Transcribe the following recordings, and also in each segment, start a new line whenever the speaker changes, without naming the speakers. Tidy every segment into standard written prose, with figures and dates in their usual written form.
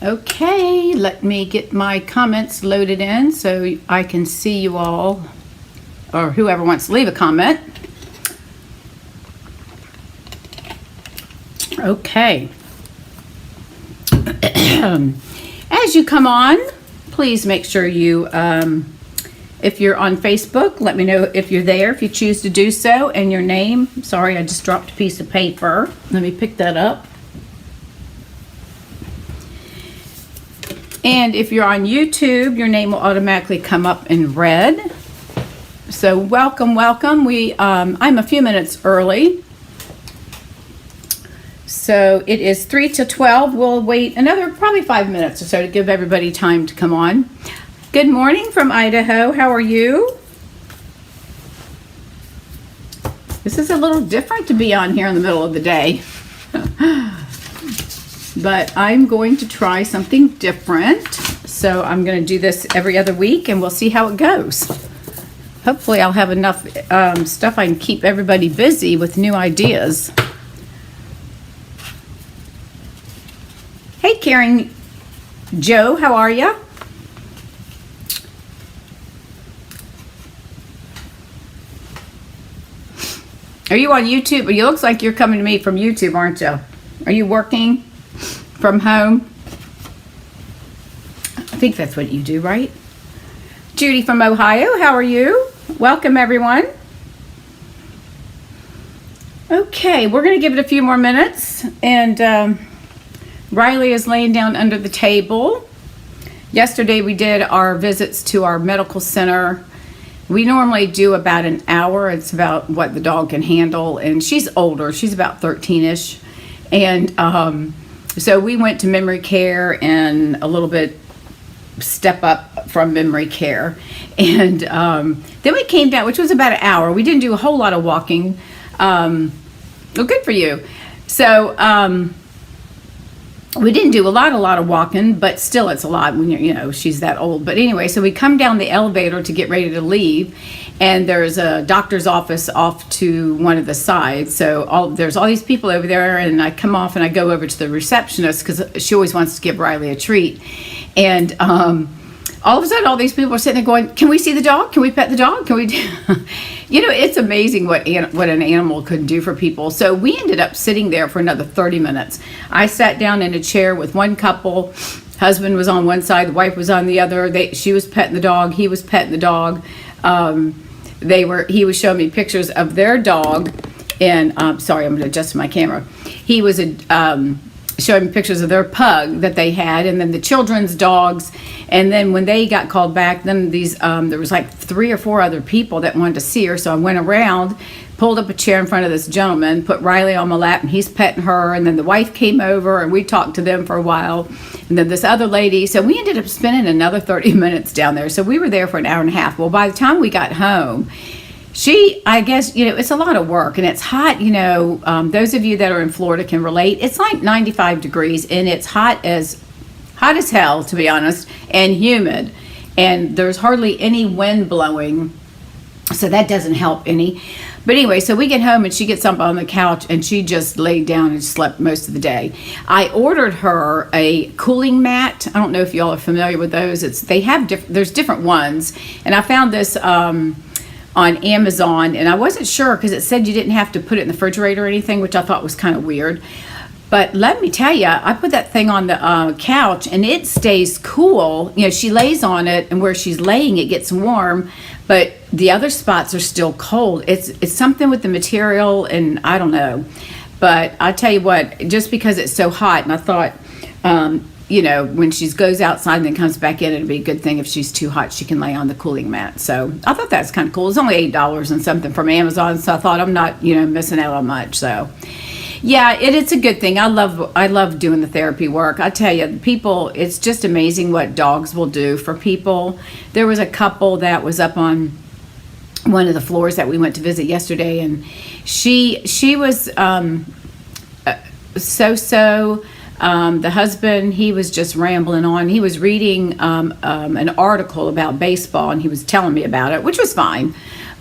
Okay, let me get my comments loaded in so I can see you all, or whoever wants to leave a comment. Okay. As you come on, please make sure you, if you're on Facebook, let me know if you're there, if you choose to do so, and your name. Sorry, I just dropped a piece of paper. Let me pick that up. And if you're on YouTube, your name will automatically come up in red. So welcome, welcome. I'm a few minutes early. So it is 3 to 12. We'll wait another probably 5 minutes or so to give everybody time to come on. Good morning from Idaho. How are you? This is a little different to be on here in the middle of the day. But I'm going to try something different. So I'm going to do this every other week and we'll see how it goes. Hopefully I'll have enough stuff I can keep everybody busy with new ideas. Hey, Karen Joe, how are you? Are you on YouTube? It looks like you're coming to me from YouTube, aren't you? Are you working from home? I think that's what you do, right? Judy from Ohio, how are you? Welcome, everyone. Okay, we're going to give it a few more minutes. And Riley is laying down under the table. Yesterday we did our visits to our medical center. We normally do about an hour. It's about what the dog can handle. And she's older. She's about 13-ish. And so we went to memory care and a little bit step up from memory care. And then we came down, which was about an hour. We didn't do a whole lot of walking. Well, good for you. So we didn't do a lot of walking, but still it's a lot when she's that old. But anyway, so we come down the elevator to get ready to leave, and there's a doctor's office off to one of the sides. So there's all these people over there, and I come off and I go over to the receptionist because she always wants to give Riley a treat. And all of a sudden, all these people are sitting there going, "Can we see the dog? Can we pet the dog? Can we do?" It's amazing what an animal could do for people. So we ended up sitting there for another 30 minutes. I sat down in a chair with one couple. Husband was on one side, the wife was on the other. She was petting the dog. He was petting the dog. He was showing me pictures of their dog. And sorry, I'm going to adjust my camera. He was showing me pictures of their pug that they had, and then the children's dogs. And then when they got called back, then there was like 3 or 4 other people that wanted to see her. So I went around, pulled up a chair in front of this gentleman, put Riley on my lap, and he's petting her. And then the wife came over, and we talked to them for a while. And then this other lady. So we ended up spending another 30 minutes down there. So we were there for an hour and a half. Well, by the time we got home, I guess, it's a lot of work, and it's hot. Those of you that are in Florida can relate. It's like 95 degrees, and it's hot as hell, to be honest, and humid. And there's hardly any wind blowing, so that doesn't help any. But anyway, so we get home, and she gets up on the couch, and she just laid down and slept most of the day. I ordered her a cooling mat. I don't know if y'all are familiar with those. There's different ones, and I found this on Amazon, and I wasn't sure because it said you didn't have to put it in the refrigerator or anything, which I thought was kind of weird. But let me tell you, I put that thing on the couch, and it stays cool. She lays on it, and where she's laying, it gets warm, but the other spots are still cold. It's something with the material, and I don't know. But I tell you what, just because it's so hot, and I thought, when she goes outside and then comes back in, it'd be a good thing if she's too hot, she can lay on the cooling mat. So I thought that's kind of cool. It's only $8 and something from Amazon, so I thought I'm not, missing out on much. So yeah, it's a good thing. I love doing the therapy work. I tell you, people, it's just amazing what dogs will do for people. There was a couple that was up on one of the floors that we went to visit yesterday, and she was so. The husband, he was just rambling on. He was reading an article about baseball, and he was telling me about it, which was fine.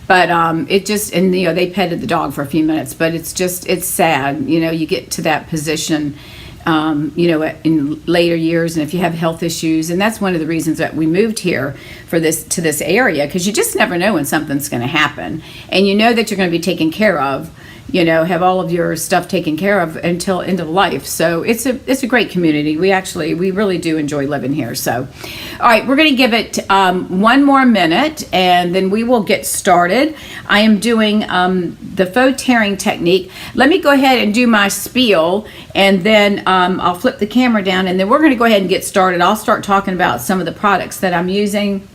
But they petted the dog for a few minutes. But it's sad, you get to that position you know, in later years, and if you have health issues. And that's one of the reasons that we moved here to this area, because you just never know when something's going to happen, and you know that you're going to be taken care of, you know, have all of your stuff taken care of until end of life. So it's a great community. We really do enjoy living here. So, all right, we're going to give it one more minute, and then we will get started. I am doing the faux tearing technique. Let me go ahead and do my spiel, and then I'll flip the camera down, and then we're going to go ahead and get started. I'll start talking about some of the products that I'm using,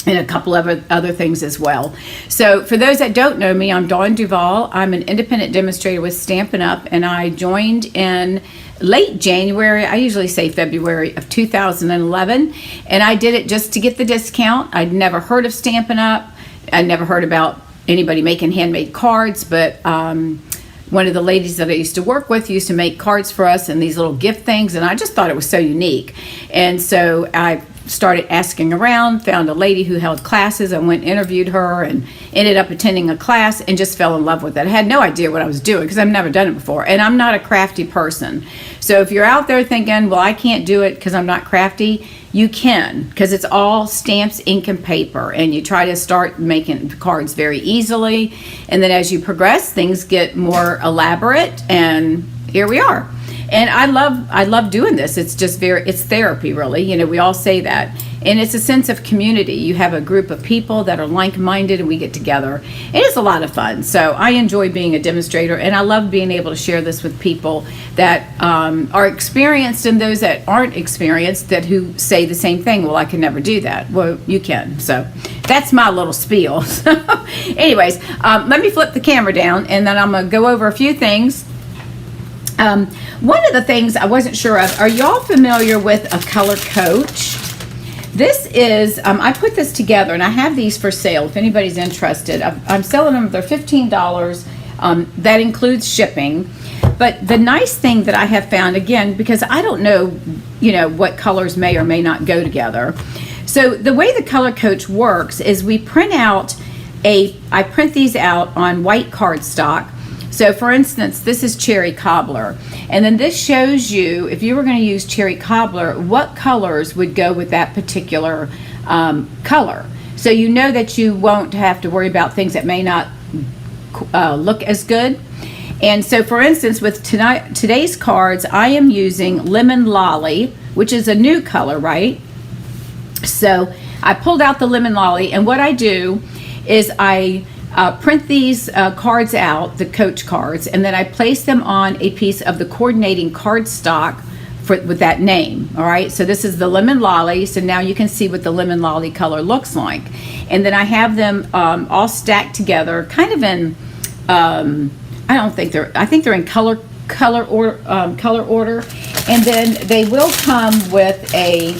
and a couple of other things as well. So for those that don't know me, I'm Dawn Duvall. I'm an independent demonstrator with Stampin' Up, and I joined in late January, I usually say February of 2011, and I did it just to get the discount. I'd never heard of Stampin' Up. I'd never heard about anybody making handmade cards, but one of the ladies that I used to work with used to make cards for us and these little gift things, and I just thought it was so unique. And so I started asking around, found a lady who held classes. I went and interviewed her and ended up attending a class and just fell in love with it. I had no idea what I was doing because I've never done it before, and I'm not a crafty person. So if you're out there thinking, well, I can't do it because I'm not crafty, you can, because it's all stamps, ink, and paper, and you try to start making cards very easily, and then as you progress, things get more elaborate, and here we are. And I love doing this. It's just it's therapy, really. You know, we all say that. And it's a sense of community. You have a group of people that are like-minded, and we get together. It is a lot of fun. So I enjoy being a demonstrator, and I love being able to share this with people that are experienced and those that aren't experienced, who say the same thing. Well, I can never do that. Well, you can. So that's my little spiel. Anyways, let me flip the camera down, and then I'm going to go over a few things. One of the things I wasn't sure of, are y'all familiar with a color coach? This is, I put this together, and I have these for sale if anybody's interested. I'm selling them, they're $15. That includes shipping. But the nice thing that I have found, again, because I don't know, you know, what colors may or may not go together. So the way the color coach works is we print out I print these out on white cardstock. So for instance, this is cherry cobbler, and then this shows you, if you were going to use cherry cobbler, what colors would go with that particular color. So you know that you won't have to worry about things that may not look as good. And so for instance, with today's cards, I am using Lemon Lolly, which is a new color, right? So I pulled out the Lemon Lolly, and what I do is I print these cards out, the coach cards, and then I place them on a piece of the coordinating cardstock with that name. All right, so this is the Lemon Lolly, so now you can see what the Lemon Lolly color looks like. And then I have them all stacked together, kind of in, I think they're in color order, and then they will come with a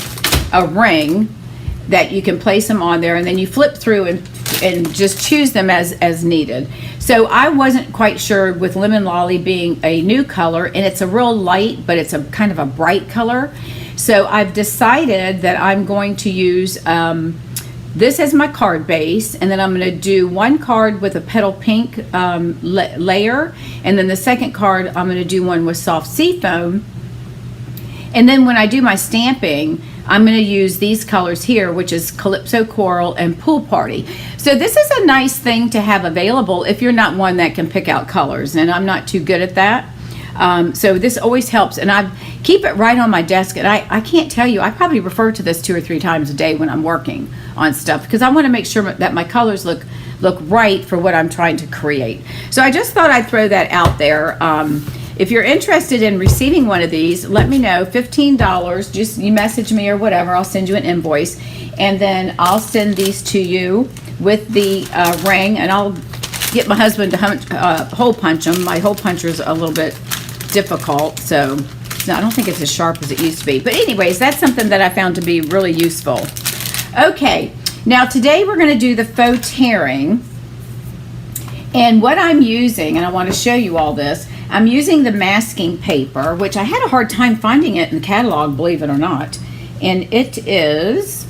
ring that you can place them on there, and then you flip through and just choose them as needed. So I wasn't quite sure with Lemon Lolly being a new color, and it's a real light, but it's a kind of a bright color. So I've decided that I'm going to use this as my card base, and then I'm going to do one card with a petal pink layer, and then the second card I'm going to do one with soft seafoam. And then when I do my stamping, I'm going to use these colors here, which is Calypso Coral and Pool Party. So this is a nice thing to have available if you're not one that can pick out colors, and I'm not too good at that. So this always helps, and I keep it right on my desk, and I can't tell you, I probably refer to this 2 or 3 times a day when I'm working on stuff, because I want to make sure that my colors look right for what I'm trying to create. So I just thought I'd throw that out there. If you're interested in receiving one of these, let me know. $15. Just you message me or whatever. I'll send you an invoice, and then I'll send these to you with the ring, and I'll get my husband to hole punch them. My hole puncher is a little bit difficult, so I don't think it's as sharp as it used to be. But anyways, that's something that I found to be really useful. Okay, now today we're going to do the faux tearing, and what I'm using, and I want to show you all this. I'm using the masking paper, which I had a hard time finding it in the catalog, believe it or not. And it is,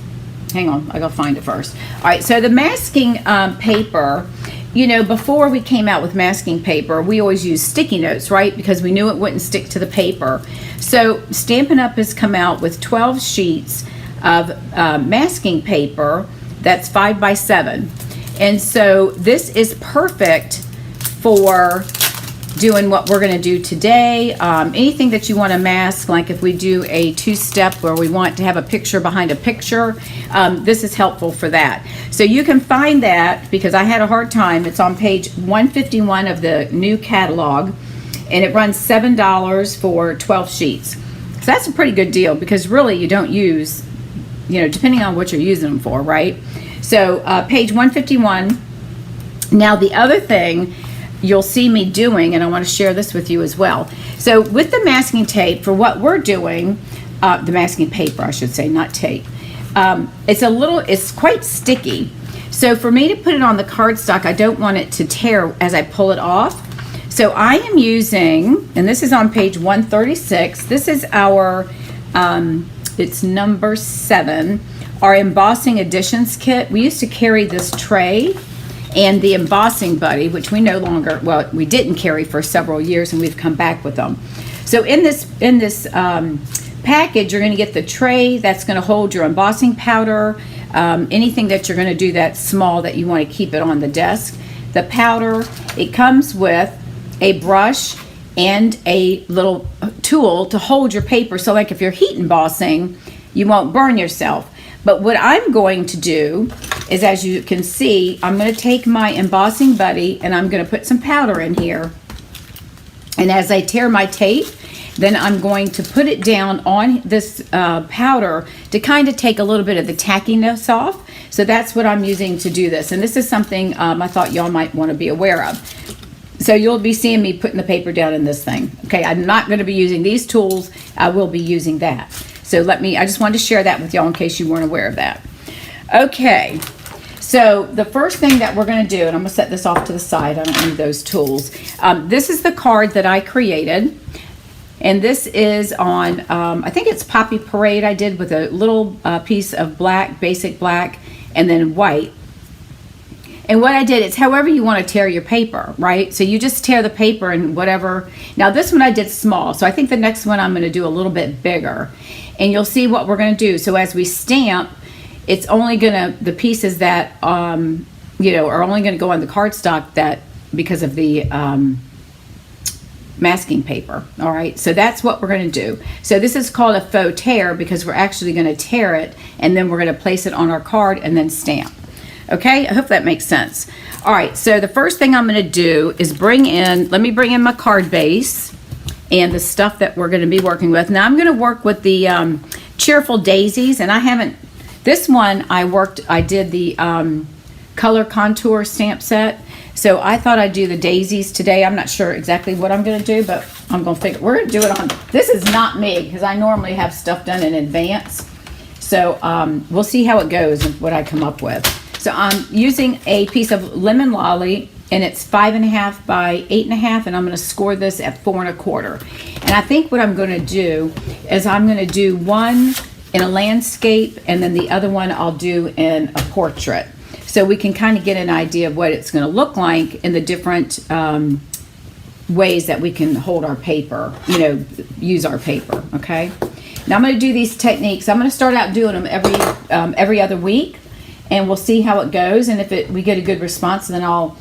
hang on, I gotta find it first. All right, so the masking paper you know, before we came out with masking paper, we always used sticky notes, right? Because we knew it wouldn't stick to the paper. So Stampin' Up! Has come out with 12 sheets of masking paper that's 5 by 7. And so this is perfect for doing what we're going to do today. Anything that you want to mask, like if we do a 2-step where we want to have a picture behind a picture, this is helpful for that. So you can find that, because I had a hard time. It's on page 151 of the new catalog, and it runs $7 for 12 sheets. So that's a pretty good deal, because really you don't use, you know, depending on what you're using them for, right? So page 151. Now the other thing you'll see me doing, and I want to share this with you as well. So with the masking tape, for what we're doing, the masking paper, I should say, not tape, it's quite sticky. So for me to put it on the cardstock, I don't want it to tear as I pull it off. So I am using, and this is on page 136, this is our, it's number 7, our embossing additions kit. We used to carry this tray and the embossing buddy, which we no longer, well, we didn't carry for several years, and we've come back with them. So in this package, you're going to get the tray that's going to hold your embossing powder, anything that you're going to do that's small that you want to keep it on the desk. The powder, it comes with a brush and a little tool to hold your paper, so like if you're heat embossing, you won't burn yourself. But what I'm going to do is, as you can see, I'm going to take my embossing buddy and I'm going to put some powder in here. And as I tear my tape, then I'm going to put it down on this powder to kind of take a little bit of the tackiness off. So that's what I'm using to do this. And this is something I thought y'all might want to be aware of. So you'll be seeing me putting the paper down in this thing. Okay, I'm not going to be using these tools. I will be using that. So I just wanted to share that with y'all in case you weren't aware of that. Okay, so the first thing that we're going to do, and I'm going to set this off to the side, I don't need those tools. This is the card that I created, and this is on, I think it's Poppy Parade I did with a little piece of black, basic black, and then white. And what I did is however you want to tear your paper, right? So you just tear the paper and whatever. Now this one I did small, so I think the next one I'm going to do a little bit bigger. And you'll see what we're going to do. So as we stamp, it's only going to, the pieces that, you know, are only going to go on the cardstock that, because of the masking paper. All right, so that's what we're going to do. So this is called a faux tear, because we're actually going to tear it and then we're going to place it on our card and then stamp. Okay, I hope that makes sense. All right, so the first thing I'm going to do is let me bring in my card base and the stuff that we're going to be working with. Now I'm going to work with the Cheerful Daisies, and I haven't, this one I did the color contour stamp set. So I thought I'd do the daisies today. I'm not sure exactly what I'm going to do, but I'm going to figure, we're going to do it on, this is not me, because I normally have stuff done in advance. So we'll see how it goes and what I come up with. So I'm using a piece of lemon lolly, and it's 5.5 by 8.5, and I'm going to score this at 4 1/4. And I think what I'm going to do is I'm going to do one in a landscape, and then the other one I'll do in a portrait. So we can kind of get an idea of what it's going to look like in the different ways that we can hold our paper, you know, use our paper, okay? Now I'm going to do these techniques. I'm going to start out doing them every other week, and we'll see how it goes. And if we get a good response, then I'll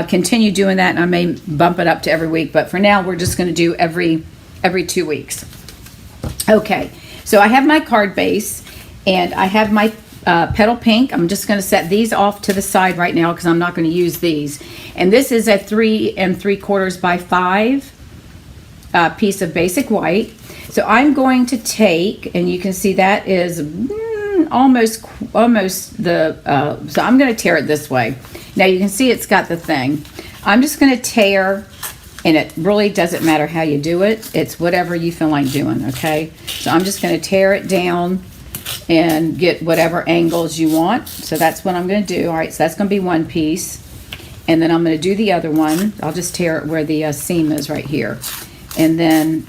continue doing that, and I may bump it up to every week. But for now, we're just going to do every 2 weeks. Okay, so I have my card base, and I have my petal pink. I'm just going to set these off to the side right now because I'm not going to use these. And this is a 3 3/4 by 5 piece of basic white. So I'm going to take, and you can see that is almost the, so I'm going to tear it this way. Now you can see it's got the thing. I'm just going to tear, and it really doesn't matter how you do it. It's whatever you feel like doing, okay? So I'm just going to tear it down and get whatever angles you want. So that's what I'm going to do. All right, so that's going to be one piece. And then I'm going to do the other one. I'll just tear it where the seam is right here. And then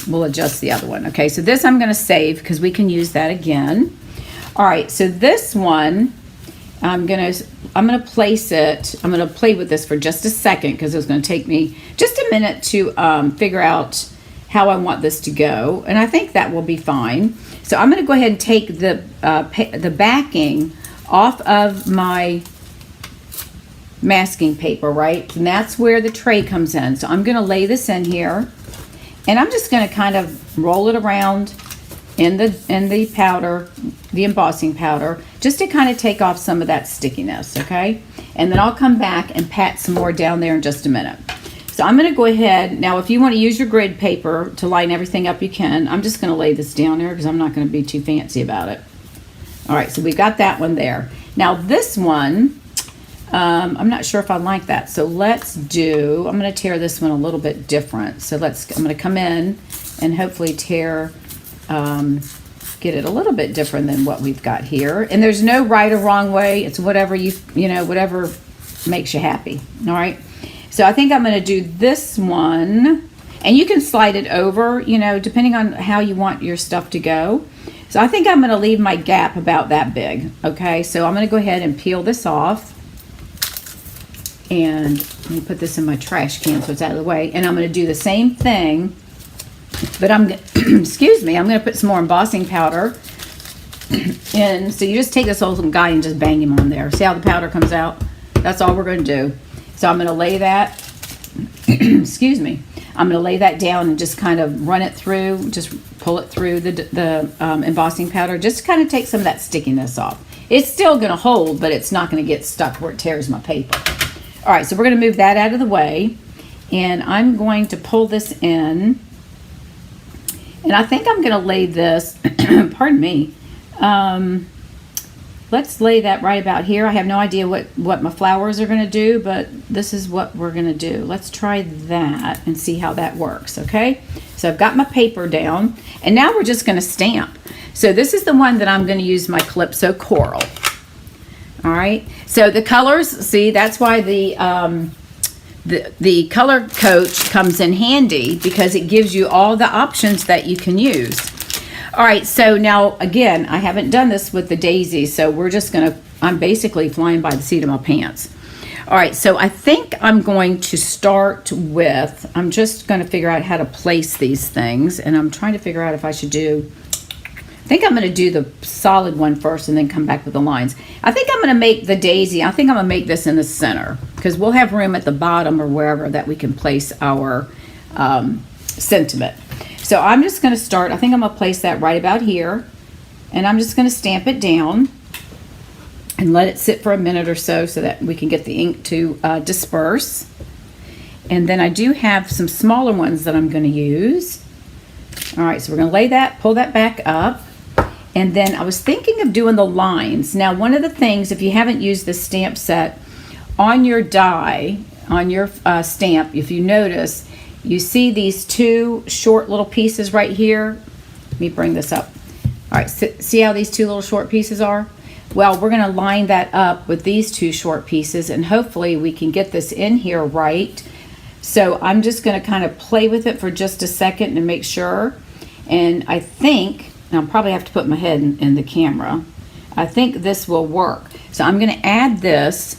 we'll adjust the other one. Okay, so this I'm going to save because we can use that again. All right, so this one I'm going to I'm gonna place it, I'm gonna play with this for just a second because it's gonna take me just a minute to figure out how I want this to go, and I think that will be fine. So I'm gonna go ahead and take the backing off of my masking paper, right? And that's where the tray comes in. So I'm gonna lay this in here, and I'm just gonna kind of roll it around in the powder, the embossing powder, just to kind of take off some of that stickiness, okay? And then I'll come back and pat some more down there in just a minute. So I'm gonna go ahead, now if you wanna use your grid paper to line everything up, you can. I'm just gonna lay this down there because I'm not gonna be too fancy about it. All right, so we've got that one there. Now this one, I'm not sure if I like that. So let's do, I'm gonna tear this one a little bit different. So I'm gonna come in and hopefully tear, get it a little bit different than what we've got here. And there's no right or wrong way. It's whatever whatever makes you happy. All right. So I think I'm going to do this one, and you can slide it over, depending on how you want your stuff to go. So I think I'm going to leave my gap about that big. Okay. So I'm going to go ahead and peel this off, and let me put this in my trash can so it's out of the way. And I'm going to do the same thing, but excuse me, I'm going to put some more embossing powder in. So you just take this old guy and just bang him on there. See how the powder comes out? That's all we're going to do. So I'm going to lay that, excuse me, I'm going to lay that down and just kind of run it through, just pull it through the embossing powder, just to kind of take some of that stickiness off. It's still going to hold, but it's not going to get stuck where it tears my paper. All right, so we're going to move that out of the way, and I'm going to pull this in. And I think I'm going to lay this, pardon me, let's lay that right about here. I have no idea what my flowers are going to do, but this is what we're going to do. Let's try that and see how that works, okay? So I've got my paper down, and now we're just going to stamp. So this is the one that I'm going to use my Calypso Coral. All right, so the colors, see, that's why the color coach comes in handy, because it gives you all the options that you can use. All right, so now again, I haven't done this with the daisy, so I'm basically flying by the seat of my pants. All right, so I think I'm going to start with, I'm just going to figure out how to place these things, and I'm trying to figure out if I should do, I think I'm going to do the solid one first and then come back with the lines. I think I'm going to make the daisy, I think I'm going to make this in the center, because we'll have room at the bottom or wherever that we can place our sentiment. So I'm just going to start, I think I'm going to place that right about here, and I'm just going to stamp it down and let it sit for a minute or so that we can get the ink to disperse. And then I do have some smaller ones that I'm going to use. All right, so we're going to lay that, pull that back up, and then I was thinking of doing the lines. Now, one of the things, if you haven't used this stamp set, on your die, on your stamp, if you notice, you see these two short little pieces right here. Let me bring this up. All right, see how these two little short pieces are? Well, we're going to line that up with these two short pieces, and hopefully we can get this in here right. So I'm just going to kind of play with it for just a second to make sure. And I think, I'll probably have to put my head in the camera. I think this will work. So I'm going to add this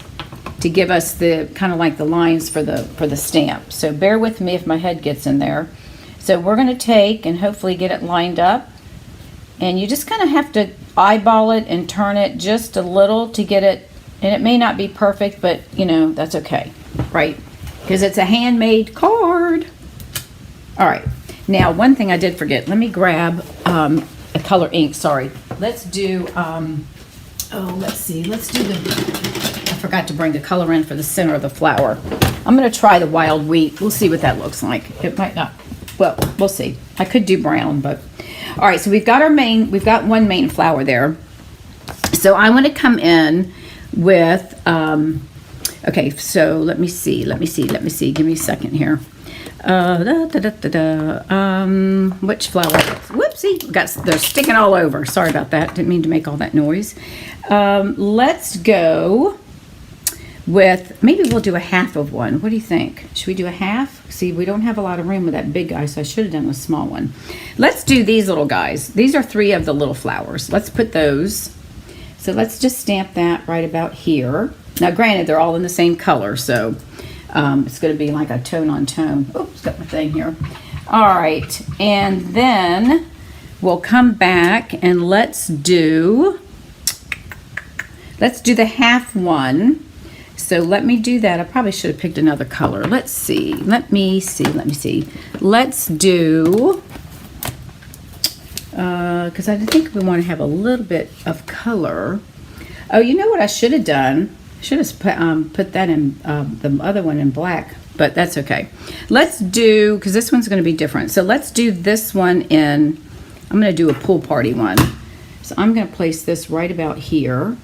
to give us the kind of like the lines for the stamp. So bear with me if my head gets in there. So we're going to take and hopefully get it lined up, and you just kind of have to eyeball it and turn it just a little to get it, and it may not be perfect, but that's okay, right? Because it's a handmade card. All right, now one thing I did forget, let me grab a color ink. Sorry, let's do let's do I forgot to bring the color in for the center of the flower. I'm going to try the wild wheat. We'll see what that looks like. It might not. Well, we'll see. I could do brown, but all right. So we've got one main flower there. So I want to come in with okay. So let me see. Give me a second here. Which flower? Whoopsie! They're sticking all over. Sorry about that. Didn't mean to make all that noise. Let's go with, maybe we'll do a half of one. What do you think? Should we do a half? See, we don't have a lot of room with that big guy, so I should have done a small one. Let's do these little guys. These are 3 of the little flowers. Let's put those. So let's just stamp that right about here. Now granted, they're all in the same color, so it's going to be like a tone on tone. Oops, got my thing here. All right, and then we'll come back and let's do the half one. So let me do that. I probably should have picked another color. Let's see. Let me see. Let's do, because I think we want to have a little bit of color. Oh, you know what I should have done? I should have put that in the other one in black, but that's okay. Let's do, because this one's going to be different. So let's do this one in, I'm going to do a pool party one. So I'm going to place this right about here.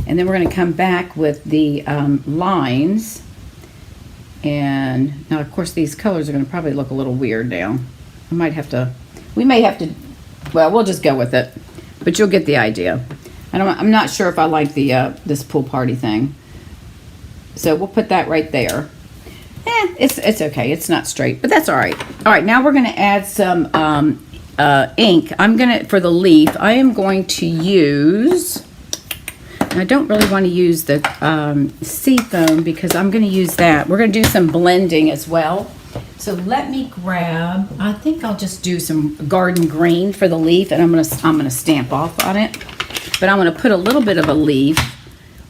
And then we're going to come back with the lines. And now, of course, these colors are going to probably look a little weird now. We may have to, well, we'll just go with it. But you'll get the idea. I'm not sure if I like the this pool party thing. So we'll put that right there. It's okay. It's not straight, but that's all right. All right, now we're going to add some ink. For the leaf, I am going to use, I don't really want to use the sea foam because I'm going to use that. We're going to do some blending as well. So let me grab, I think I'll just do some garden green for the leaf, and I'm gonna stamp off on it. But I'm gonna put a little bit of a leaf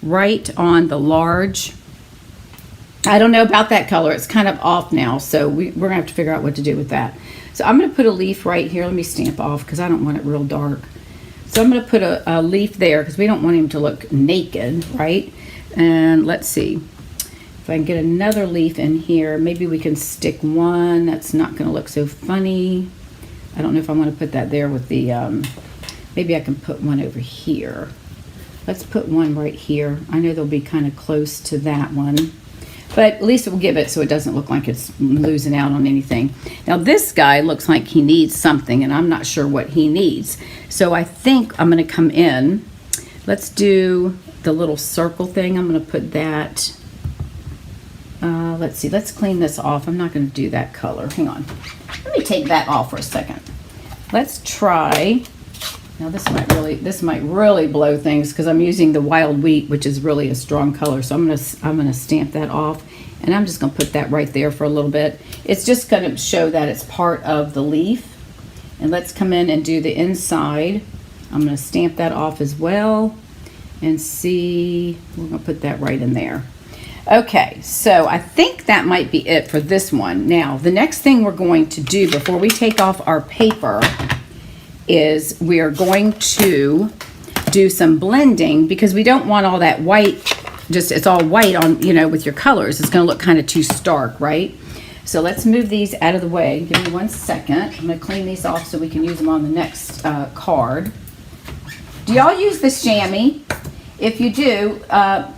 right on the large. I don't know about that color. It's kind of off now, so we're gonna have to figure out what to do with that. So I'm gonna put a leaf right here. Let me stamp off because I don't want it real dark. So I'm gonna put a leaf there because we don't want him to look naked, right? And let's see. If I can get another leaf in here, maybe we can stick one. That's not going to look so funny. I don't know if I want to put that there with the, maybe I can put one over here. Let's put one right here. I know they'll be kind of close to that one, but at least it will give it so it doesn't look like it's losing out on anything. Now this guy looks like he needs something, and I'm not sure what he needs. So I think I'm going to come in. Let's do the little circle thing. I'm going to put that. Let's see, let's clean this off. I'm not going to do that color. Hang on. Let me take that off for a second. Let's try. Now this might really blow things because I'm using the wild wheat, which is really a strong color. So I'm gonna stamp that off, and I'm just gonna put that right there for a little bit. It's just gonna show that it's part of the leaf. And let's come in and do the inside. I'm gonna stamp that off as well, and see. We're gonna put that right in there. Okay, so I think that might be it for this one. Now, the next thing we're going to do before we take off our paper is we are going to do some blending because we don't want all that white, just it's all white on, you know, with your colors. It's going to look kind of too stark, right? So let's move these out of the way. Give me 1 second. I'm going to clean these off so we can use them on the next card. Do y'all use the chamois? If you do,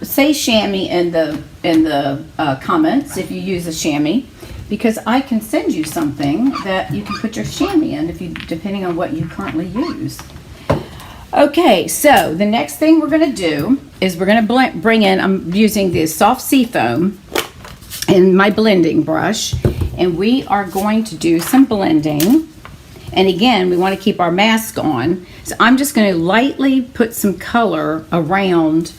say chamois in the comments if you use a chamois, because I can send you something that you can put your chamois in depending on what you currently use. Okay, so the next thing we're going to do is we're going to bring in, I'm using the soft sea foam in my blending brush, and we are going to do some blending. And again, we want to keep our mask on. So I'm just going to lightly put some color around,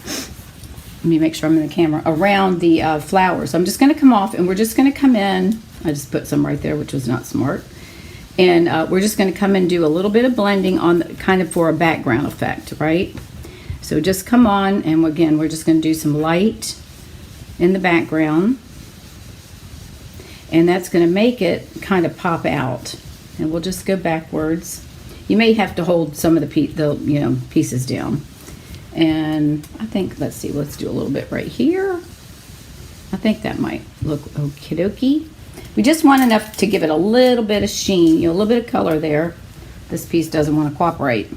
let me make sure I'm in the camera, around the flowers. I'm just going to come off, and we're just going to come in. I just put some right there, which was not smart. And we're just going to come and do a little bit of blending on kind of for a background effect, right? So just come on, and again, we're just going to do some light in the background. And that's going to make it kind of pop out. And we'll just go backwards. You may have to hold some of the pieces down. And I think, let's see, let's do a little bit right here. I think that might look okie dokie. We just want enough to give it a little bit of sheen, a little bit of color there. This piece doesn't want to cooperate.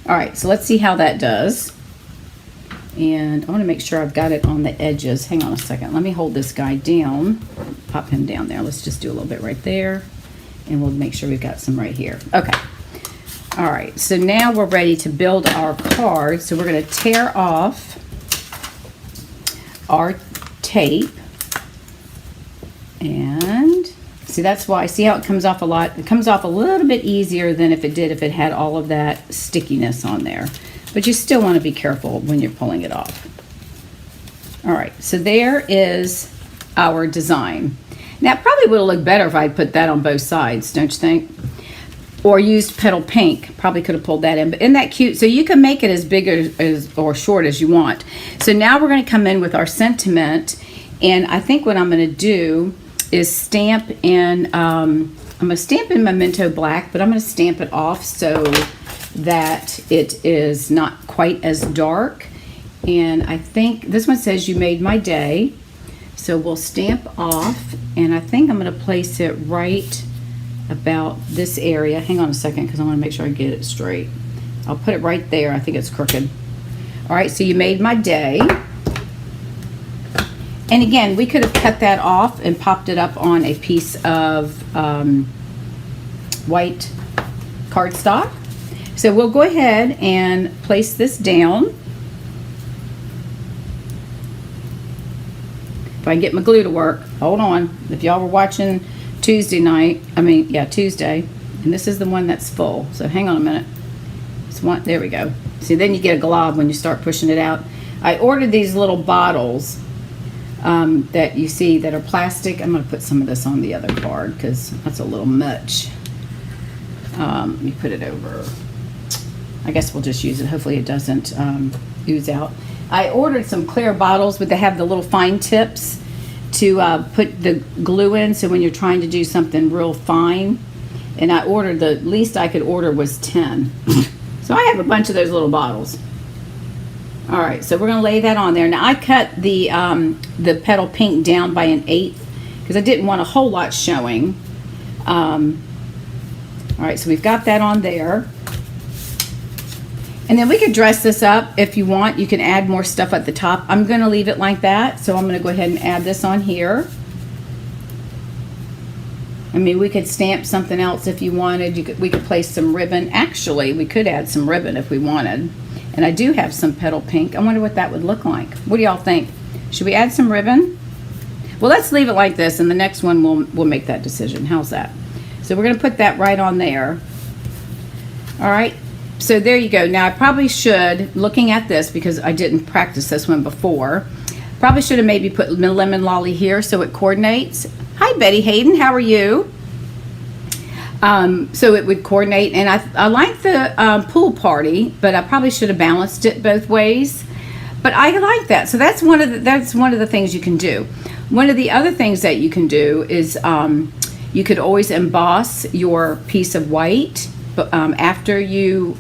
All right, so let's see how that does. And I want to make sure I've got it on the edges. Hang on a second. Let me hold this guy down. Pop him down there. Let's just do a little bit right there. And we'll make sure we've got some right here. Okay. All right, so now we're ready to build our card. So we're going to tear off our tape. And see, that's why, see how it comes off a lot? It comes off a little bit easier than if it had all of that stickiness on there. but you still want to be careful when you're pulling it off. All right, so there is our design. Now, it probably would have looked better if I put that on both sides, don't you think? Or used petal pink. Probably could have pulled that in, but isn't that cute? So you can make it as big or short as you want. So now we're going to come in with our sentiment, and I think what I'm going to do is stamp in, I'm going to stamp in Memento Black, but I'm going to stamp it off so that it is not quite as dark. And I think this one says you made my day. So we'll stamp off, and I think I'm going to place it right about this area. Hang on a second, because I want to make sure I get it straight. I'll put it right there. I think it's crooked. All right, so you made my day. And again, we could have cut that off and popped it up on a piece of white cardstock. So we'll go ahead and place this down. If I can get my glue to work. Hold on. If y'all were watching Tuesday, and this is the one that's full. So hang on a minute. It's one, there we go. See, then you get a glob when you start pushing it out. I ordered these little bottles that you see that are plastic. I'm going to put some of this on the other card because that's a little much. Let me put it over. I guess we'll just use it. Hopefully it doesn't ooze out. I ordered some clear bottles, but they have the little fine tips to put the glue in, so when you're trying to do something real fine. And I ordered, the least I could order was 10. So I have a bunch of those little bottles. All right, so we're going to lay that on there. Now I cut the petal pink down by 1/8 because I didn't want a whole lot showing. All right, so we've got that on there. And then we could dress this up if you want. You can add more stuff at the top. I'm going to leave it like that, so I'm going to go ahead and add this on here. I mean, we could stamp something else if you wanted. We could place some ribbon. Actually, we could add some ribbon if we wanted. And I do have some petal pink. I wonder what that would look like. What do y'all think? Should we add some ribbon? Well, let's leave it like this, and the next one we'll make that decision. How's that? So we're going to put that right on there. All right. So there you go. Now I probably should, looking at this, because I didn't practice this one before, probably should have maybe put lemon lolly here so it coordinates. Hi Betty Hayden, how are you? So it would coordinate, and I like the pool party, but I probably should have balanced it both ways. But I like that. So that's one of the things you can do. One of the other things that you can do is you could always emboss your piece of white after you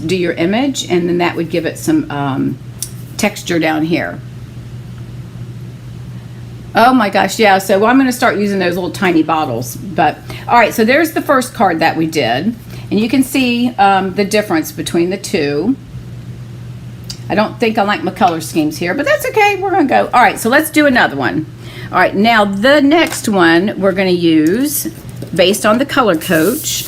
do your image, and then that would give it some texture down here. Oh my gosh, yeah, so I'm going to start using those little tiny bottles. But all right, so there's the first card that we did, and you can see the difference between the two. I don't think I like my color schemes here, but that's okay. We're going to go. All right, so let's do another one. All right, now the next one we're going to use, based on the Color Coach,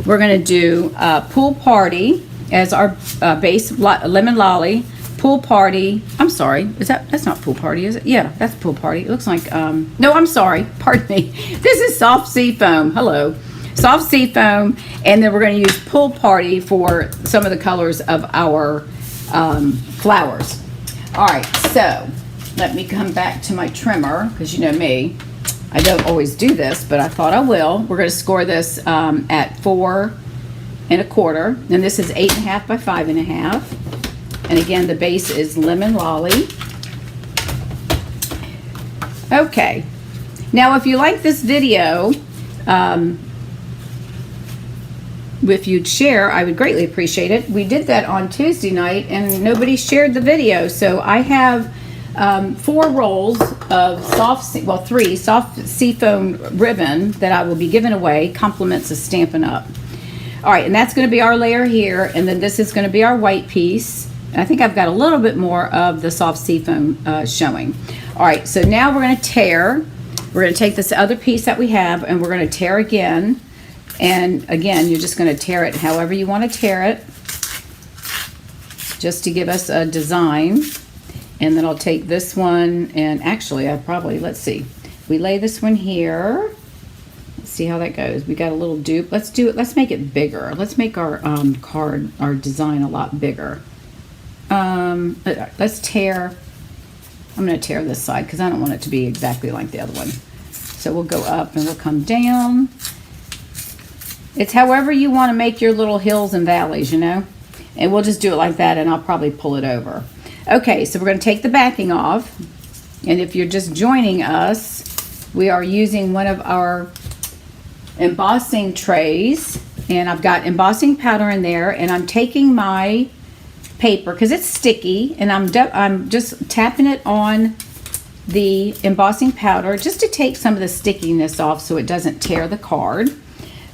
we're going to do Pool Party as our base, Lemon Lolly, Pool Party. I'm sorry, that's not Pool Party, is it? Yeah, that's Pool Party. It looks like, no, I'm sorry, pardon me. This is Soft Sea Foam. Hello. Soft Sea Foam, and then we're going to use Pool Party for some of the colors of our flowers. All right, so let me come back to my trimmer, because you know me, I don't always do this, but I thought I will. We're going to score this at 4 1/4, and this is 8.5 by 5.5. And again, the base is Lemon Lolly. Okay, now if you like this video, if you'd share, I would greatly appreciate it. We did that on Tuesday night, and nobody shared the video, so I have 4 rolls of three soft sea foam ribbon that I will be giving away, compliments of Stampin' Up. All right, and that's going to be our layer here, and then this is going to be our white piece. And I think I've got a little bit more of the soft sea foam showing. All right, so now we're going to tear. We're going to take this other piece that we have, and we're going to tear again. And again, you're just going to tear it however you want to tear it, just to give us a design. And then I'll take this one, and actually let's see. We lay this one here. Let's see how that goes. We got a little dupe. Let's make it bigger. Let's make our card, our design a lot bigger. let's tear, I'm going to tear this side because I don't want it to be exactly like the other one. So we'll go up and we'll come down. It's however you want to make your little hills and valleys, you know. And we'll just do it like that, and I'll probably pull it over. Okay, so we're going to take the backing off. And if you're just joining us, we are using one of our embossing trays. And I've got embossing powder in there, and I'm taking my paper because it's sticky, and I'm just tapping it on the embossing powder just to take some of the stickiness off so it doesn't tear the card.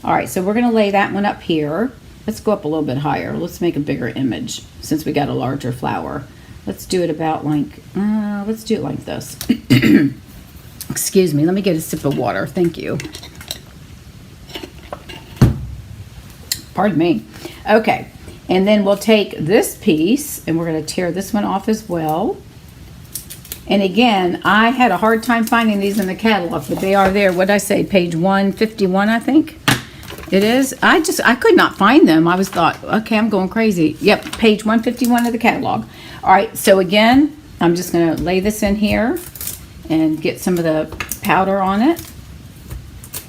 All right, so we're going to lay that one up here. Let's go up a little bit higher. Let's make a bigger image since we got a larger flower. Let's do it about like, let's do it like this. Excuse me, let me get a sip of water. Thank you. Pardon me. Okay, and then we'll take this piece and we're going to tear this one off as well. And again, I had a hard time finding these in the catalog, but they are there. What did I say? Page 151, I think it is. I could not find them. I was thought, okay, I'm going crazy. Yep, page 151 of the catalog. All right, so again, I'm just going to lay this in here and get some of the powder on it.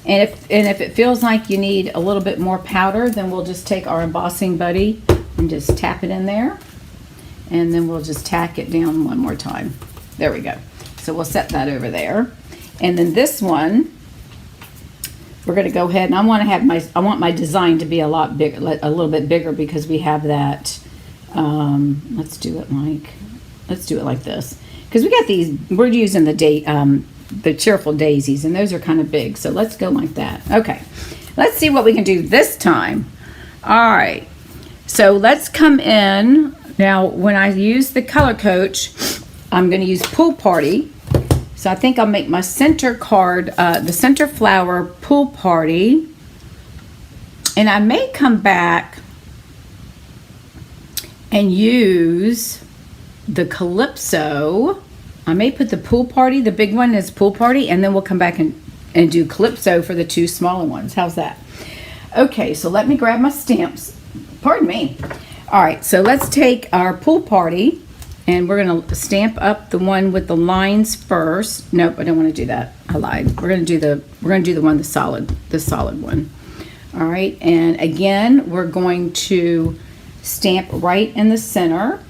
And if it feels like you need a little bit more powder, then we'll just take our embossing buddy and just tap it in there. And then we'll just tack it down one more time. There we go. So we'll set that over there. And then this one, we're going to go ahead and I want my design to be a lot bigger, a little bit bigger because we have that. Let's do it like this. Because we got these, we're using the cheerful daisies, and those are kind of big, so let's go like that. Okay, let's see what we can do this time. All right, so let's come in now. When I use the Color Coach, I'm going to use Pool Party, so I think I'll make my center card the center flower Pool Party, and I may come back and use the Calypso. I may put the Pool Party, the big one is Pool Party, and then we'll come back and do Calypso for the two smaller ones. How's that? Okay, so let me grab my stamps. Pardon me. All right, so let's take our Pool Party, and we're going to stamp up the one with the lines first. Nope, I don't want to do that. I lied. We're going to do the one, the solid one. All right, and again, we're going to stamp right in the center,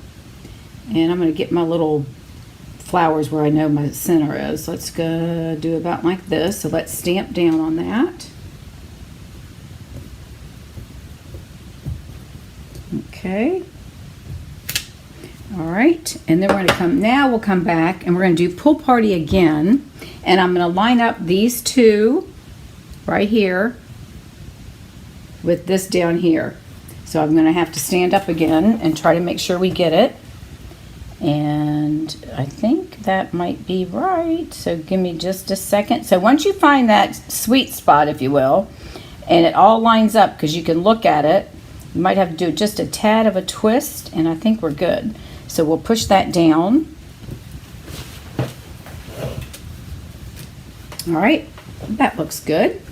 and I'm going to get my little flowers where I know my center is. Let's go do about like this. So let's stamp down on that. Okay. All right, and then we'll come back and we're going to do Pool Party again, and I'm going to line up these two right here with this down here. So I'm going to have to stand up again and try to make sure we get it. And I think that might be right. So give me just a second. So once you find that sweet spot, if you will, and it all lines up, because you can look at it, you might have to do just a tad of a twist, and I think we're good. So we'll push that down. All right, that looks good.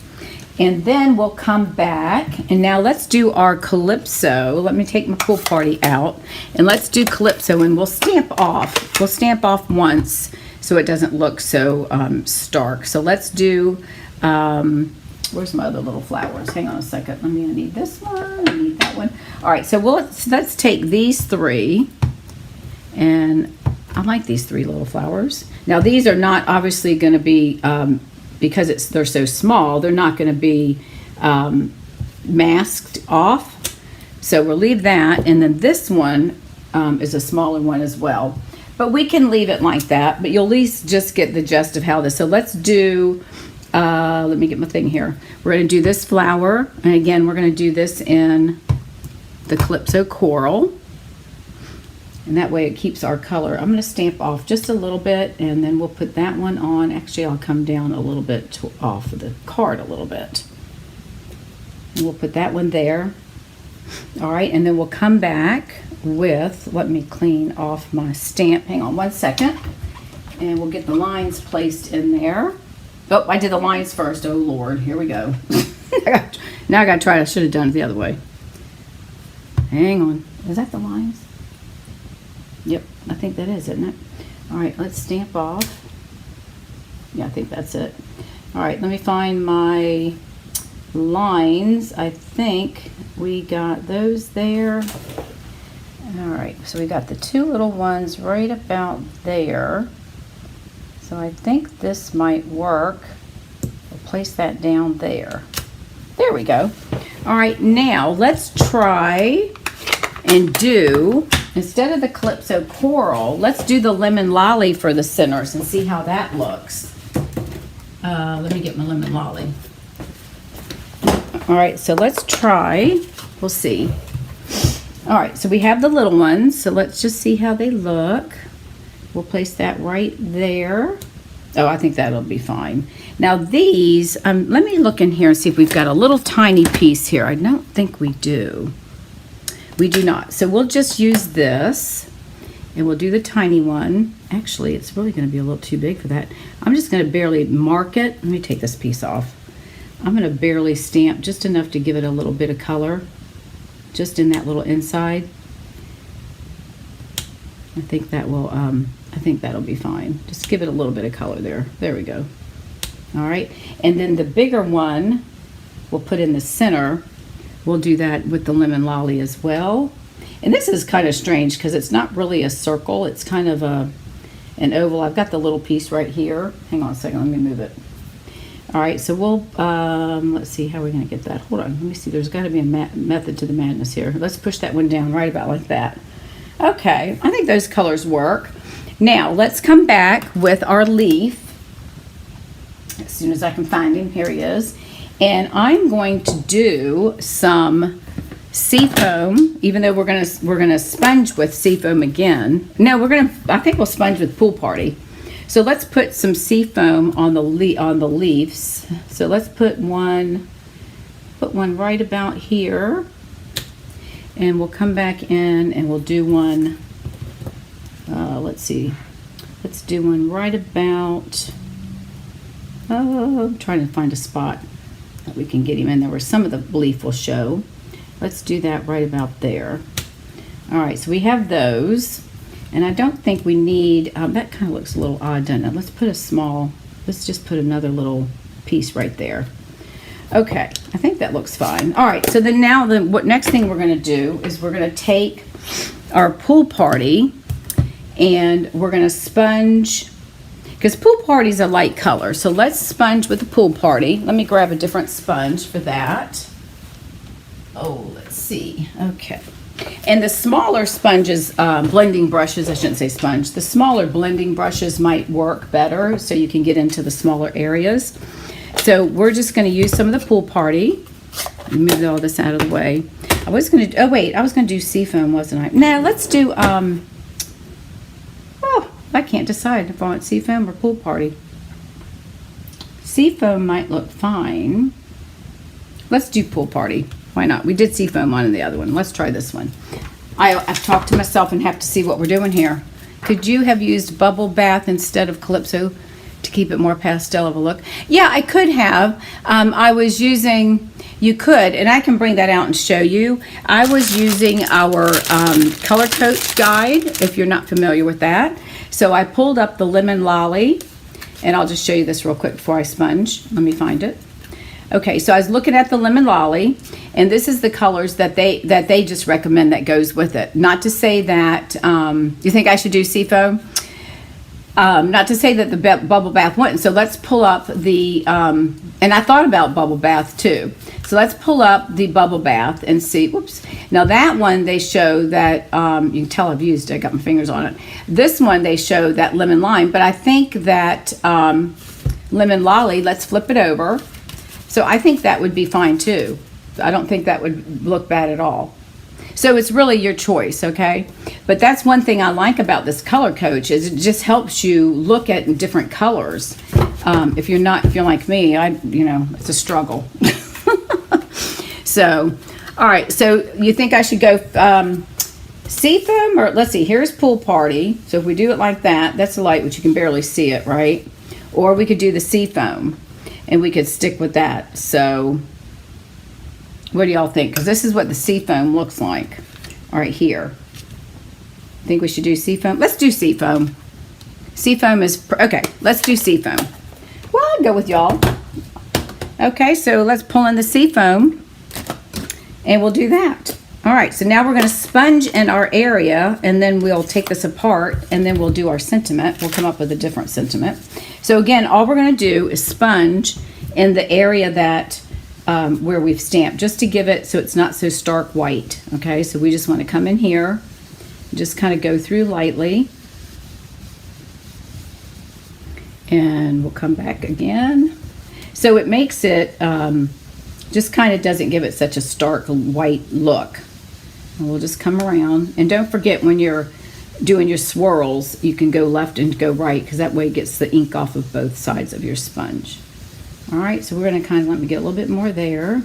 And then we'll come back, and now let's do our Calypso. Let me take my Pool Party out, and let's do Calypso, and we'll stamp off. We'll stamp off once so it doesn't look so stark. So let's do, where's my other little flowers? Hang on a second. I need this one, I need that one. All right, so let's take these three, and I like these three little flowers. Now these are not obviously going to be, because they're so small, they're not going to be masked off. So we'll leave that. And then this one is a smaller one as well. But we can leave it like that. But you'll at least just get the gist of how this. So let's do, let me get my thing here. We're going to do this flower. And again, we're going to do this in the Calypso Coral. And that way it keeps our color. I'm going to stamp off just a little bit, and then we'll put that one on. Actually, I'll come down a little bit off of the card a little bit. And we'll put that one there. All right, and then we'll come back with, let me clean off my stamp. Hang on one second. And we'll get the lines placed in there. Oh, I did the lines first. Oh, Lord. Here we go. Now I got to try it. I should have done it the other way. Hang on. Is that the lines? Yep, I think that is, isn't it? All right, let's stamp off. Yeah, I think that's it. All right, let me find my lines. I think we got those there. All right, so we got the two little ones right about there. So I think this might work. We'll place that down there. There we go. All right, now let's try and do, instead of the Calypso Coral, let's do the Lemon Lolly for the centers and see how that looks. Let me get my Lemon Lolly. All right, so let's try. We'll see. All right, so we have the little ones, so let's just see how they look. We'll place that right there. Oh, I think that'll be fine. Now these, let me look in here and see if we've got a little tiny piece here. I don't think we do. We do not. So we'll just use this, and we'll do the tiny one. Actually, it's really going to be a little too big for that. I'm just going to barely mark it. Let me take this piece off. I'm going to barely stamp just enough to give it a little bit of color, just in that little inside. I think that will, I think that'll be fine. Just give it a little bit of color there. There we go. All right, and then the bigger one we'll put in the center. We'll do that with the Lemon Lolly as well. And this is kind of strange because it's not really a circle. It's kind of an oval. I've got the little piece right here. Hang on a second, let me move it. All right, so we'll, let's see how we're gonna get that. Hold on, let me see, there's gotta be a method to the madness here. Let's push that one down right about like that. Okay, I think those colors work. Now, let's come back with our leaf. As soon as I can find him, here he is. And I'm going to do some seafoam, even though we're gonna sponge with seafoam again. No, I think we'll sponge with Pool Party. So let's put some seafoam on the leaves. So let's put one right about here, and we'll come back in and we'll do one. Let's see, let's do one right about. I'm trying to find a spot that we can get him in there where some of the leaf will show. Let's do that right about there. All right, so we have those. And I don't think we need, that kind of looks a little odd, doesn't it? Let's just put another little piece right there. Okay, I think that looks fine. All right, so then now what next thing we're gonna do is we're gonna take our Pool Party and we're gonna sponge, because Pool Party's a light color. So let's sponge with the Pool Party. Let me grab a different sponge for that. Oh, let's see, okay. And the smaller sponges, blending brushes, I shouldn't say sponge, the smaller blending brushes might work better so you can get into the smaller areas. So we're just going to use some of the Pool Party. Move all this out of the way. I was going to do seafoam, wasn't I? No, let's do, I can't decide if I want seafoam or Pool Party. Seafoam might look fine. Let's do Pool Party. Why not? We did seafoam on the other one. Let's try this one. I've talked to myself and have to see what we're doing here. Could you have used Bubble Bath instead of Calypso to keep it more pastel of a look? Yeah, I could have. I was using, you could, and I can bring that out and show you. I was using our Color Coach guide, if you're not familiar with that. So I pulled up the Lemon Lolly, and I'll just show you this real quick before I sponge. Let me find it. Okay, so I was looking at the Lemon Lolly, and this is the colors that they just recommend that goes with it. Not to say that, you think I should do seafoam? Not to say that the Bubble Bath wouldn't. So let's pull up the, and I thought about Bubble Bath too. So let's pull up the Bubble Bath and see, whoops. Now that one, they show that, you can tell I've used it, I got my fingers on it. This one, they show that Lemon Lime, but I think that Lemon Lolly, let's flip it over. So I think that would be fine too. I don't think that would look bad at all. So it's really your choice, okay? But that's one thing I like about this Color Coach is it just helps you look at different colors. If you're like me, it's a struggle. So, all right, so you think I should go seafoam, or let's see, here's Pool Party. So if we do it like that, that's the light, which you can barely see it, right? Or we could do the seafoam, and we could stick with that. So what do y'all think? Because this is what the seafoam looks like right here. Think we should do seafoam? Let's do seafoam. Seafoam is, okay, let's do seafoam. Well, I'll go with y'all. Okay, so let's pull in the seafoam and we'll do that. All right, so now we're going to sponge in our area, and then we'll take this apart, and then we'll do our sentiment. We'll come up with a different sentiment. So again, all we're going to do is sponge in the area that where we've stamped, just to give it so it's not so stark white. Okay, so we just want to come in here, just kind of go through lightly, and we'll come back again. So it makes it just kind of doesn't give it such a stark white look. And we'll just come around, and don't forget when you're doing your swirls, you can go left and go right, because that way it gets the ink off of both sides of your sponge. All right, so we're going to kind of let me get a little bit more there.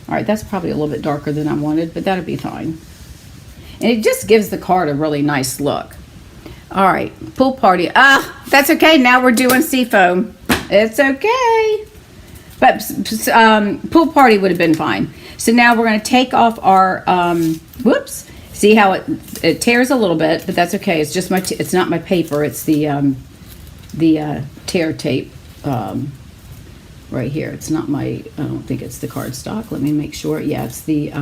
All right, that's probably a little bit darker than I wanted, but that'll be fine. And it just gives the card a really nice look. All right, pool party. That's okay. Now we're doing seafoam. It's okay. But pool party would have been fine. So now we're going to take off our, whoops. See how it tears a little bit, but that's okay. It's just it's not my paper. It's the tear tape right here. It's not my, I don't think it's the cardstock. Let me make sure. Yeah, it's the,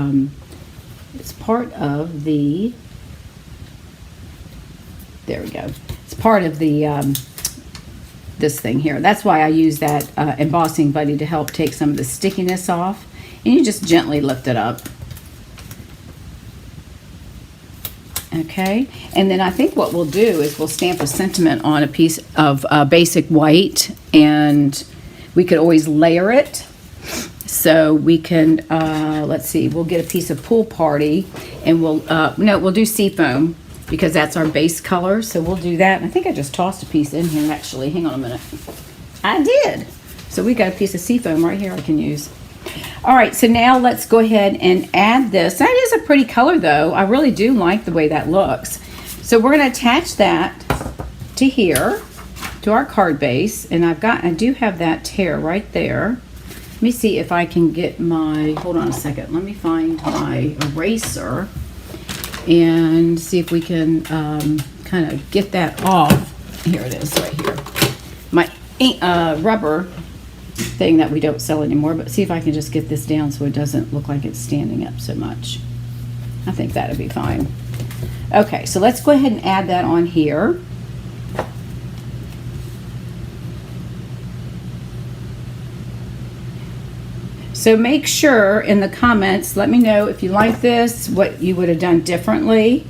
it's part of the, there we go. It's part of the, this thing here. That's why I use that embossing buddy to help take some of the stickiness off. And you just gently lift it up. Okay, and then I think what we'll do is we'll stamp a sentiment on a piece of basic white, and we could always layer it. So we can, let's see, we'll get a piece of pool party, and we'll, no, we'll do seafoam, because that's our base color. So we'll do that. And I think I just tossed a piece in here, actually. Hang on a minute. I did. So we got a piece of seafoam right here I can use. All right, so now let's go ahead and add this. That is a pretty color, though. I really do like the way that looks. So we're going to attach that to here, to our card base. And I do have that tear right there. Let me see if I can get my, hold on a second. Let me find my eraser and see if we can kind of get that off. Here it is right here. My rubber thing that we don't sell anymore, but see if I can just get this down so it doesn't look like it's standing up so much. I think that'll be fine. Okay, so let's go ahead and add that on here. So make sure in the comments, let me know if you like this, what you would have done differently.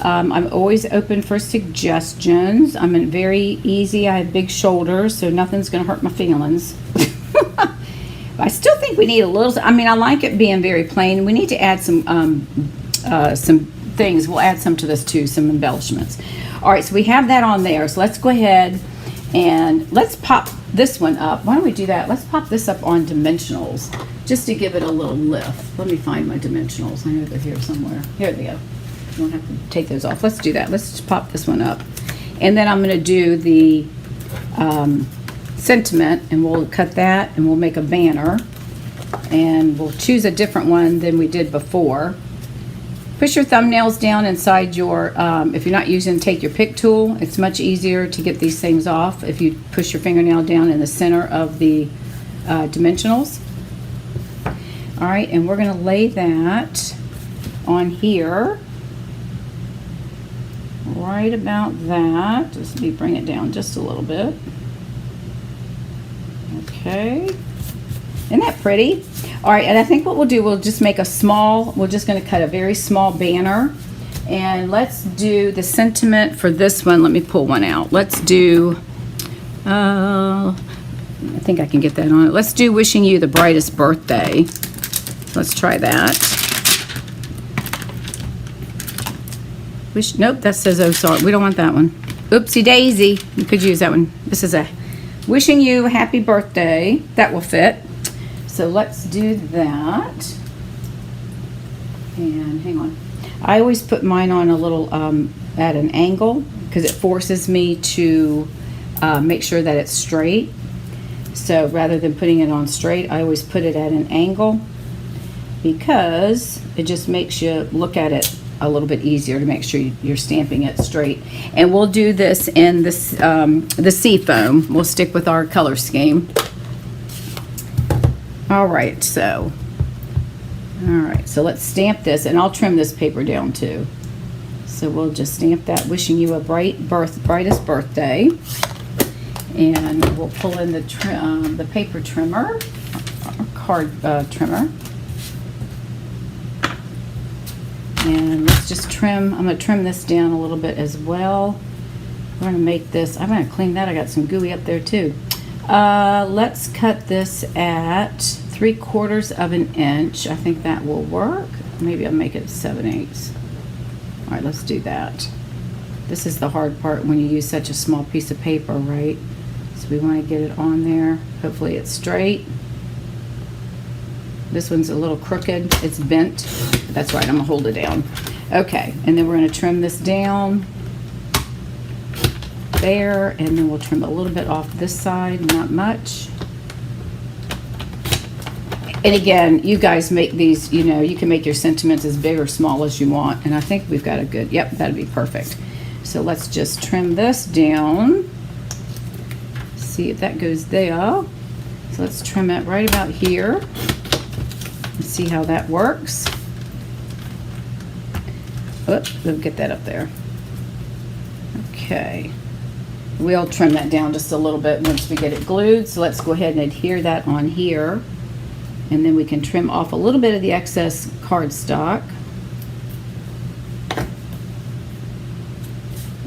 I'm always open for suggestions. I'm very easy. I have big shoulders, so nothing's going to hurt my feelings. I still think we need a little, I mean, I like it being very plain. We need to add some things. We'll add some to this too, some embellishments. All right, so we have that on there. So let's go ahead and let's pop this one up. Why don't we do that? Let's pop this up on dimensionals just to give it a little lift. Let me find my dimensionals. I know they're here somewhere. Here they go. You don't have to take those off. Let's do that. Let's just pop this one up. And then I'm going to do the sentiment, and we'll cut that, and we'll make a banner. And we'll choose a different one than we did before. Push your thumbnails down inside your, if you're not using take your pick tool, it's much easier to get these things off if you push your fingernail down in the center of the dimensionals. All right, and we're going to lay that on here. Right about that. Just let me bring it down just a little bit. Okay. Isn't that pretty? All right, and I think what we'll do, we'll just make a small, we're just going to cut a very small banner. And let's do the sentiment for this one. Let me pull one out. Let's do, I think I can get that on it. Let's do wishing you the brightest birthday. Let's try that. Nope, that says oh sorry. We don't want that one. Oopsie daisy. You could use that one. This is a wishing you a happy birthday. That will fit. So let's do that. And hang on. I always put mine on a little at an angle because it forces me to make sure that it's straight. So rather than putting it on straight, I always put it at an angle because it just makes you look at it a little bit easier to make sure you're stamping it straight. And we'll do this in this the seafoam. We'll stick with our color scheme. All right, so let's stamp this, and I'll trim this paper down too. So we'll just stamp that, wishing you a brightest birthday. And we'll pull in the paper trimmer, card trimmer. And let's just trim. I'm going to trim this down a little bit as well. We're going to make this, I'm going to clean that. I got some gooey up there too. Let's cut this at 3/4 of an inch. I think that will work. Maybe I'll make it 7/8. All right, let's do that. This is the hard part when you use such a small piece of paper, right? So we want to get it on there. Hopefully it's straight. This one's a little crooked. It's bent. That's right, I'm gonna hold it down. Okay, and then we're gonna trim this down there, and then we'll trim a little bit off this side, not much. And again, you guys make these, you know, you can make your sentiments as big or small as you want, and I think we've got a good, yep, that'd be perfect. So let's just trim this down. See if that goes there. So let's trim it right about here. Let's see how that works. Oops, we'll get that up there. Okay. We'll trim that down just a little bit once we get it glued. So let's go ahead and adhere that on here. And then we can trim off a little bit of the excess cardstock.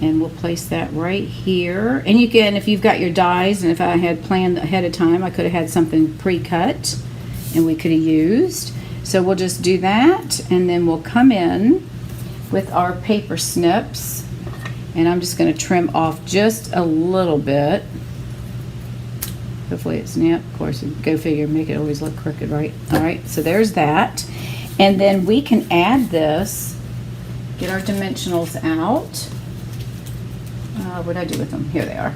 And we'll place that right here. And you can, if you've got your dies, and if I had planned ahead of time, I could have had something pre-cut and we could have used. So we'll just do that, and then we'll come in with our paper snips, and I'm just going to trim off just a little bit. Hopefully it's not, of course, go figure, make it always look crooked, right? All right, so there's that. And then we can add this, get our dimensionals out. What did I do with them? Here they are.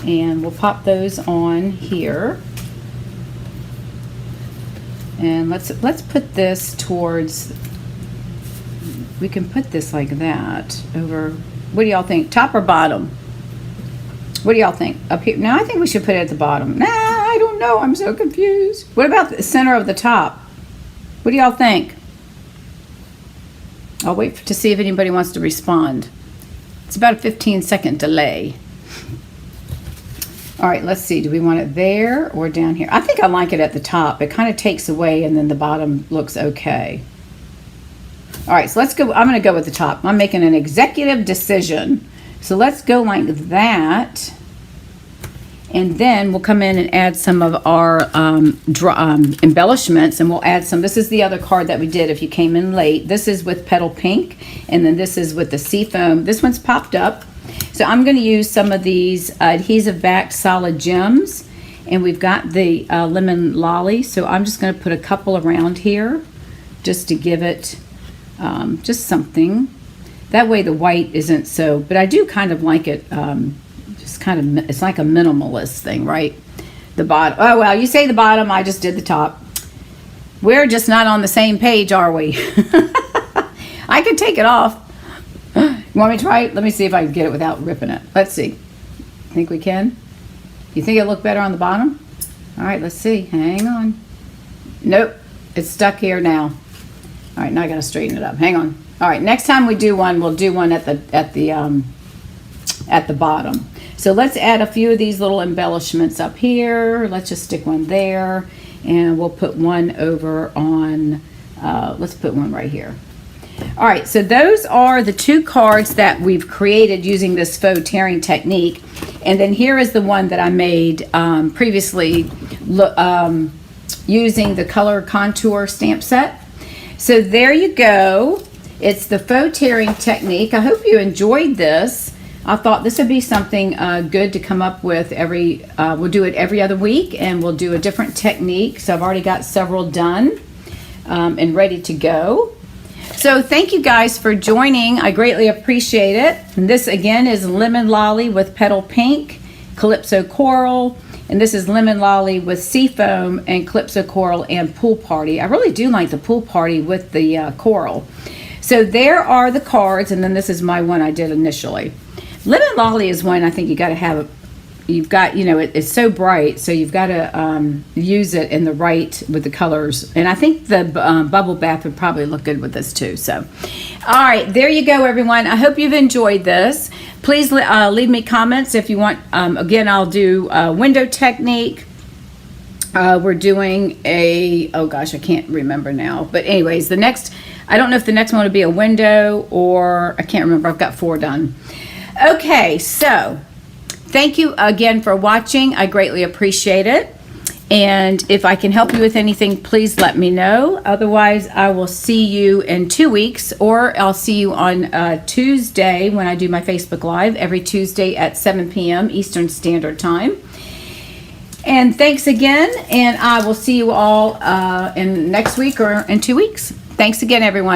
And we'll pop those on here. And let's put this towards, we can put this like that over, what do y'all think? Top or bottom? What do y'all think? Up here? No, I think we should put it at the bottom. Nah, I don't know. I'm so confused. What about the center of the top? What do y'all think? I'll wait to see if anybody wants to respond. It's about a 15-second delay. All right, let's see. Do we want it there or down here? I think I like it at the top. It kind of takes away, and then the bottom looks okay. All right, so let's go. I'm going to go with the top. I'm making an executive decision. So let's go like that. And then we'll come in and add some of our embellishments, and we'll add some. This is the other card that we did if you came in late. This is with Petal Pink, and then this is with the Seafoam. This one's popped up. So I'm going to use some of these adhesive backed solid gems, and we've got the lemon lolly. So I'm just going to put a couple around here just to give it just something. That way the white isn't so, but I do kind of like it. Just kind of, it's like a minimalist thing, right? The bottom. Oh, well, you say the bottom, I just did the top. We're just not on the same page, are we? I could take it off. You want me to try it? Let me see if I can get it without ripping it. Let's see. Think we can? You think it'll look better on the bottom? All right, let's see. Hang on. Nope, it's stuck here now. All right, now I gotta straighten it up. Hang on. All right, next time we do one, we'll do one at the bottom. So let's add a few of these little embellishments up here. Let's just stick one there, and we'll put one over on, let's put one right here. All right, so those are the two cards that we've created using this faux tearing technique. And then here is the one that I made previously using the color contour stamp set. So there you go. It's the faux tearing technique. I hope you enjoyed this. I thought this would be something good to come up with every, we'll do it every other week, and we'll do a different technique. So I've already got several done and ready to go. So thank you guys for joining. I greatly appreciate it. And this again is Lemon Lolly with Petal Pink, Calypso Coral, and this is Lemon Lolly with Seafoam and Calypso Coral and Pool Party. I really do like the Pool Party with the coral. So there are the cards, and then this is my one I did initially. Lemon Lolly is one I think you got to have. You've got, you know, it's so bright, so you've got to use it in the right with the colors. And I think the bubble bath would probably look good with this too. So, all right, there you go, everyone. I hope you've enjoyed this. Please leave me comments if you want. Again, I'll do window technique. We're doing a, oh gosh, I can't remember now. But anyways, the next, I don't know if the next one would be a window or, I can't remember. I've got 4 done. Okay, so thank you again for watching. I greatly appreciate it. And if I can help you with anything, please let me know. Otherwise, I will see you in 2 weeks, or I'll see you on Tuesday when I do my Facebook Live every Tuesday at 7 p.m. Eastern Standard Time. And thanks again, and I will see you all in next week or in 2 weeks. Thanks again, everyone.